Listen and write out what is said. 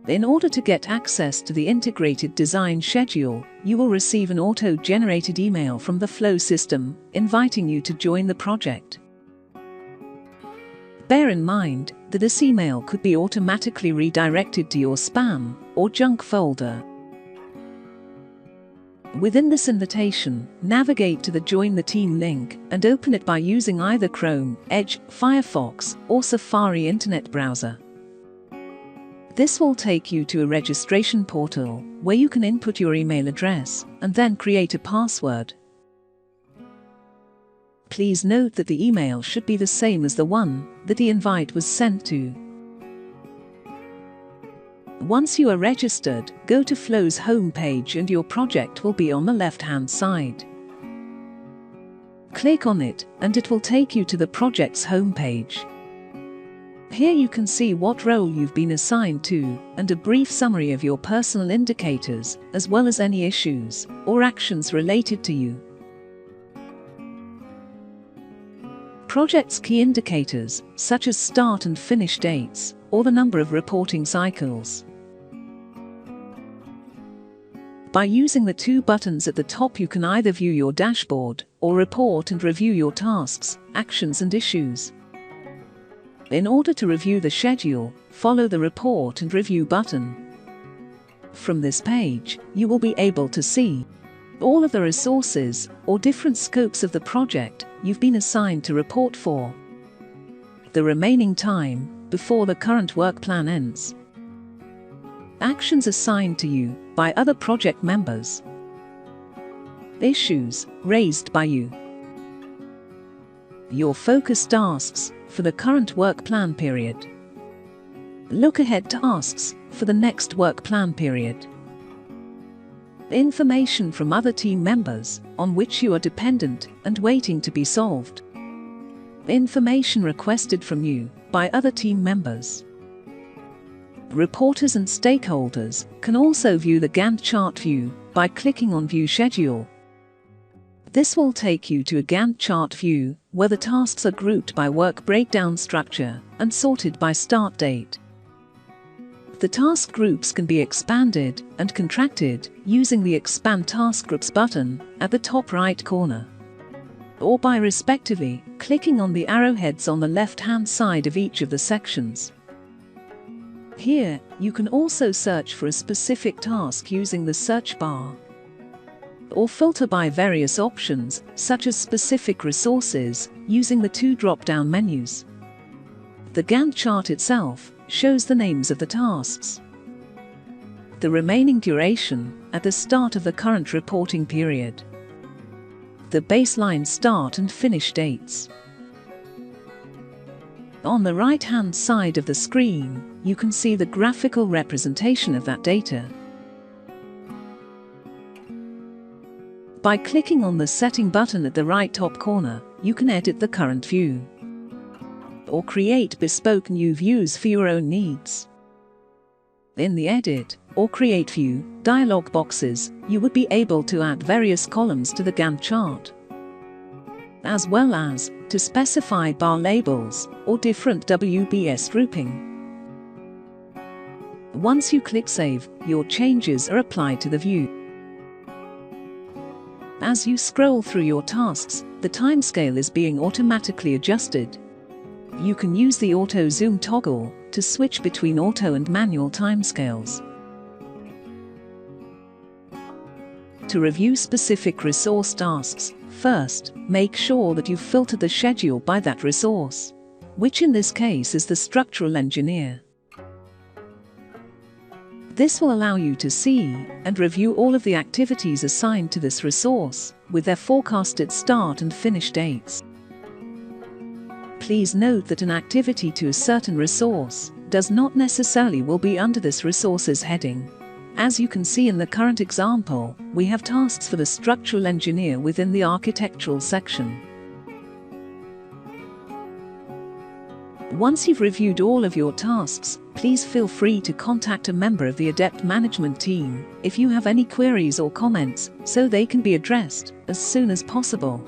In order to get access to the integrated design schedule, you will receive an auto-generated email from the Flow system inviting you to join the project. Bear in mind that this email could be automatically redirected to your spam or junk folder. Within this invitation, navigate to the Join the Team link and open it by using either Chrome, Edge, Firefox, or Safari Internet Browser. This will take you to a registration portal where you can input your email address and then create a password. Please note that the email should be the same as the one that the invite was sent to. Once you are registered, go to Flow's homepage and your project will be on the left-hand side. Click on it and it will take you to the project's homepage. Here you can see what role you've been assigned to and a brief summary of your personal indicators, as well as any issues or actions related to you. Project's key indicators, such as start and finish dates, or the number of reporting cycles. By using the two buttons at the top, you can either view your dashboard or report and review your tasks, actions and issues. In order to review the schedule, follow the Report and Review button. From this page, you will be able to see all of the resources or different scopes of the project you've been assigned to report for, the remaining time before the current work plan ends, actions assigned to you by other project members, issues raised by you, your focus tasks for the current work plan period, look-ahead tasks for the next work plan period, information from other team members on which you are dependent and waiting to be solved, information requested from you by other team members. Reporters and stakeholders can also view the Gantt chart view by clicking on View Schedule. This will take you to a Gantt chart view where the tasks are grouped by work breakdown structure and sorted by start date. The task groups can be expanded and contracted using the Expand Task Groups button at the top right corner, or by respectively clicking on the arrowheads on the left-hand side of each of the sections. Here, you can also search for a specific task using the search bar, or filter by various options, such as specific resources, using the two drop-down menus. The Gantt chart itself shows the names of the tasks, the remaining duration at the start of the current reporting period, the baseline start and finish dates. On the right-hand side of the screen, you can see the graphical representation of that data. By clicking on the Setting button at the right top corner, you can edit the current view or create bespoke new views for your own needs. In the Edit or Create View dialog boxes, you would be able to add various columns to the Gantt chart, as well as to specify bar labels or different WBS grouping. Once you click Save, your changes are applied to the view. As you scroll through your tasks, the timescale is being automatically adjusted. You can use the Auto Zoom toggle to switch between auto and manual timescales. To review specific resource tasks, first, make sure that you've filtered the schedule by that resource, which in this case is the structural engineer. This will allow you to see and review all of the activities assigned to this resource, with their forecasted start and finish dates. Please note that an activity to a certain resource does not necessarily will be under this resource's heading. As you can see in the current example, we have tasks for the structural engineer within the architectural section. Once you've reviewed all of your tasks, please feel free to contact a member of the Adept management team if you have any queries or comments, so they can be addressed as soon as possible.